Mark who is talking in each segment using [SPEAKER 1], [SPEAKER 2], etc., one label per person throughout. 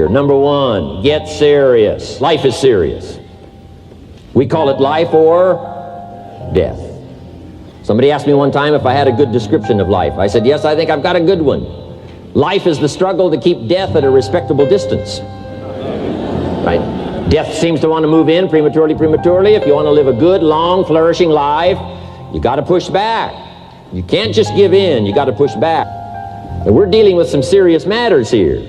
[SPEAKER 1] Number one, get serious. Life is serious. We call it life or death. Somebody asked me one time if I had a good description of life. I said, yes, I think I've got a good one. Life is the struggle to keep death at a respectable distance. Right? Death seems to want to move in prematurely. If you want to live a good, long, flourishing life, you got to push back. You can't just give in. You got to push back. And we're dealing with some serious matters here.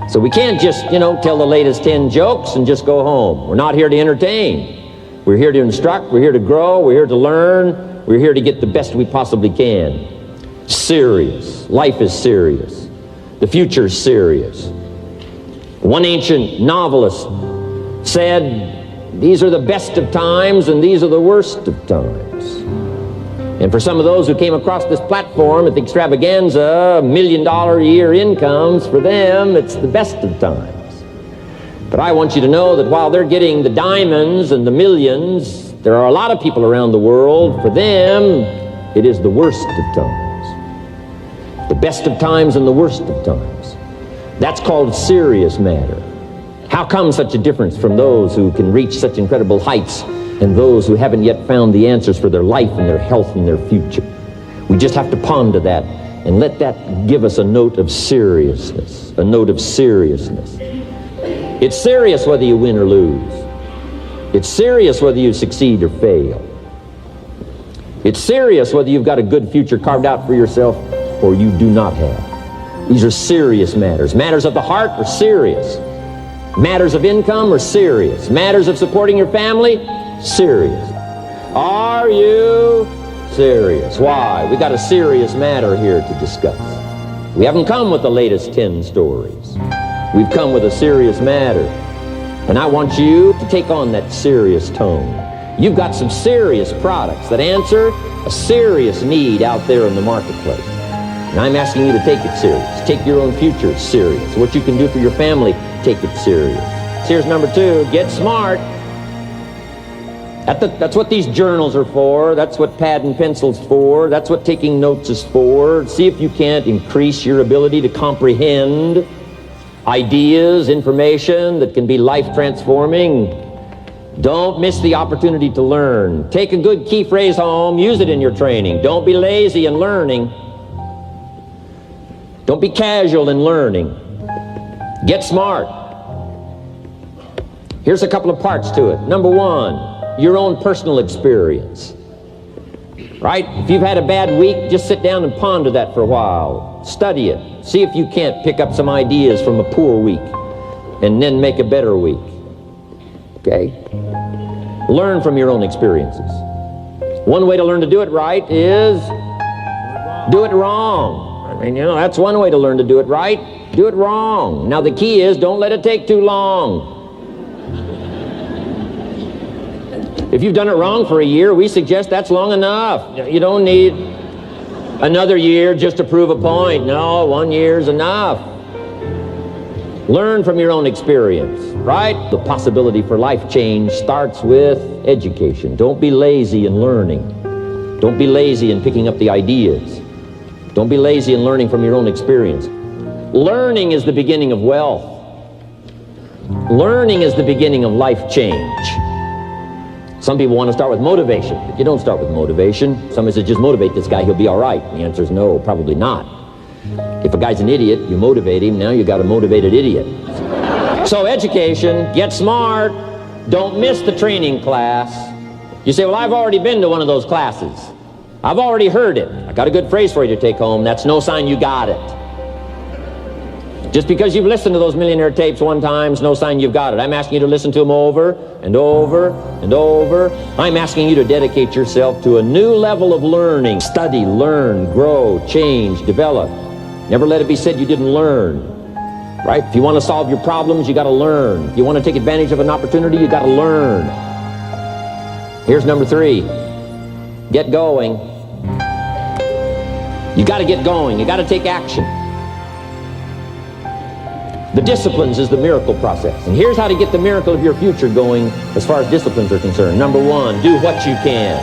[SPEAKER 1] So we can't just, tell the latest 10 jokes and just go home. We're not here to entertain. We're here to instruct. We're here to grow. We're here to learn. We're here to get the best we possibly can. Serious. Life is serious. The future is serious. One ancient novelist said, these are the best of times and these are the worst of times. And for some of those who came across this platform at the extravaganza, $1 million a year incomes, for them, it's the best of times. But I want you to know that while they're getting the diamonds and the millions, there are a lot of people around the world, for them, it is the worst of times. The best of times and the worst of times. That's called serious matter. How come such a difference from those who can reach such incredible heights and those who haven't yet found the answers for their life and their health and their future? We just have to ponder that and let that give us a note of seriousness, a note of seriousness. It's serious whether you win or lose. It's serious whether you succeed or fail. It's serious whether you've got a good future carved out for yourself or you do not have. These are serious matters. Matters of the heart are serious. Matters of income are serious. Matters of supporting your family, serious. Are you serious? Why? We got a serious matter here to discuss. We haven't come with the latest 10 stories. We've come with a serious matter. And I want you to take on that serious tone. You've got some serious products that answer a serious need out there in the marketplace. And I'm asking you to take it serious. Take your own future serious. What you can do for your family, take it serious. Here's number 2, get smart. That's what these journals are for. That's what pad and pencil's for. That's what taking notes is for. See if you can't increase your ability to comprehend ideas, information that can be life-transforming. Don't miss the opportunity to learn. Take a good key phrase home. Use it in your training. Don't be lazy in learning. Don't be casual in learning. Get smart. Here's a couple of parts to it. Number 1, your own personal experience. Right? If you've had a bad week, just sit down and ponder that for a while. Study it. See if you can't pick up some ideas from a poor week and then make a better week. Okay? Learn from your own experiences. One way to learn to do it right is do it wrong. I mean, that's one way to learn to do it right. Do it wrong. Now the key is don't let it take too long. If you've done it wrong for a year, we suggest that's long enough. You don't need another year just to prove a point. No, 1 year's enough. Learn from your own experience, right? The possibility for life change starts with education. Don't be lazy in learning. Don't be lazy in picking up the ideas. Don't be lazy in learning from your own experience. Learning is the beginning of wealth. Learning is the beginning of life change. Some people want to start with motivation, but you don't start with motivation. Somebody says, just motivate this guy, he'll be all right. The answer is no, probably not. If a guy's an idiot, you motivate him, now you got a motivated idiot. So education, get smart. Don't miss the training class. You say, well, I've already been to one of those classes. I've already heard it. I got a good phrase for you to take home. That's no sign you got it. Just because you've listened to those Millionaire tapes one time is no sign you've got it. I'm asking you to listen to them over and over and over. I'm asking you to dedicate yourself to a new level of learning. Study, learn, grow, change, develop. Never let it be said you didn't learn. Right? If you want to solve your problems, you got to learn. If you want to take advantage of an opportunity, you got to learn. Here's number 3. Get going. You got to get going. You got to take action. The disciplines is the miracle process. And here's how to get the miracle of your future going as far as disciplines are concerned. Number 1, do what you can.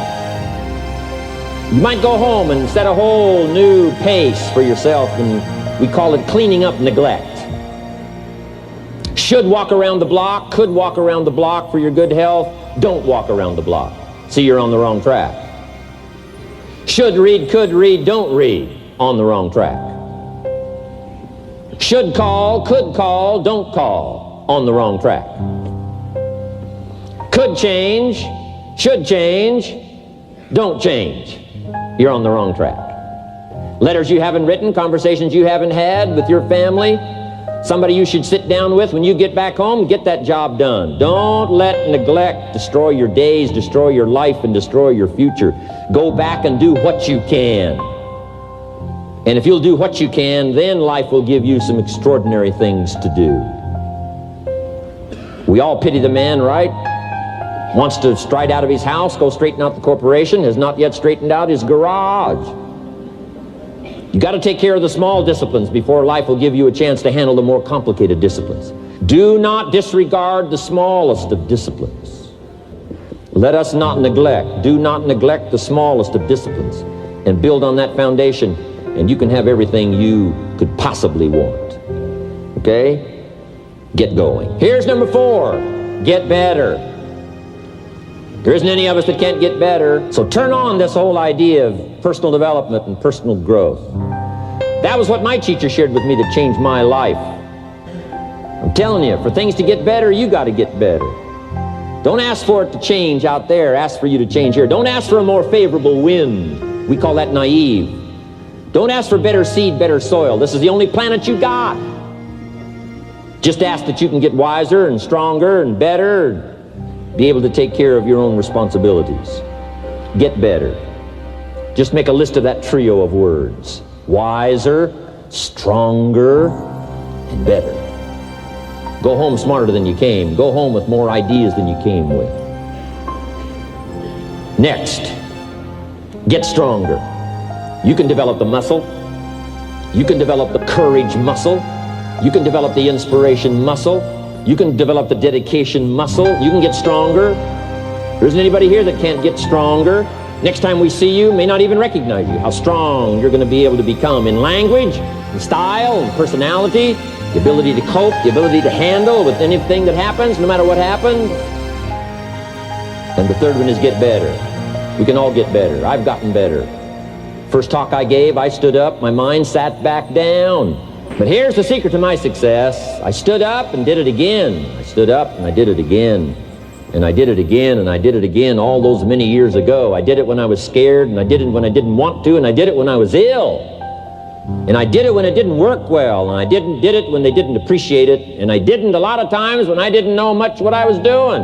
[SPEAKER 1] You might go home and set a whole new pace for yourself, and we call it cleaning up neglect. Should walk around the block, could walk around the block for your good health. Don't walk around the block. See, you're on the wrong track. Should read, could read, don't read. On the wrong track. Should call, could call, don't call. On the wrong track. Could change, should change, don't change. You're on the wrong track. Letters you haven't written, conversations you haven't had with your family, somebody you should sit down with when you get back home, get that job done. Don't let neglect destroy your days, destroy your life, and destroy your future. Go back and do what you can. And if you'll do what you can, then life will give you some extraordinary things to do. We all pity the man, right? Wants to stride out of his house, go straighten out the corporation, has not yet straightened out his garage. You got to take care of the small disciplines before life will give you a chance to handle the more complicated disciplines. Do not disregard the smallest of disciplines. Let us not neglect. Do not neglect the smallest of disciplines, and build on that foundation, and you can have everything you could possibly want. Okay? Get going. Here's number 4. Get better. There isn't any of us that can't get better. So turn on this whole idea of personal development and personal growth. That was what my teacher shared with me that changed my life. I'm telling you, for things to get better, you got to get better. Don't ask for it to change out there. Ask for you to change here. Don't ask for a more favorable wind. We call that naive. Don't ask for better seed, better soil. This is the only planet you got. Just ask that you can get wiser and stronger and better, be able to take care of your own responsibilities. Get better. Just make a list of that trio of words. Wiser, stronger, and better. Go home smarter than you came. Go home with more ideas than you came with. Next, get stronger. You can develop the muscle. You can develop the courage muscle. You can develop the inspiration muscle. You can develop the dedication muscle. You can get stronger. There isn't anybody here that can't get stronger. Next time we see you, may not even recognize you, how strong you're going to be able to become in language, in style, in personality, the ability to cope, the ability to handle with anything that happens, no matter what happens. And the third one is get better. We can all get better. I've gotten better. First talk I gave, I stood up, my mind sat back down. But here's the secret to my success. I stood up and did it again. I stood up and I did it again. And I did it again, and I did it again all those many years ago. I did it when I was scared, and I did it when I didn't want to, and I did it when I was ill. And I did it when it didn't work well, and I did it when they didn't appreciate it, and I didn't a lot of times when I didn't know much what I was doing.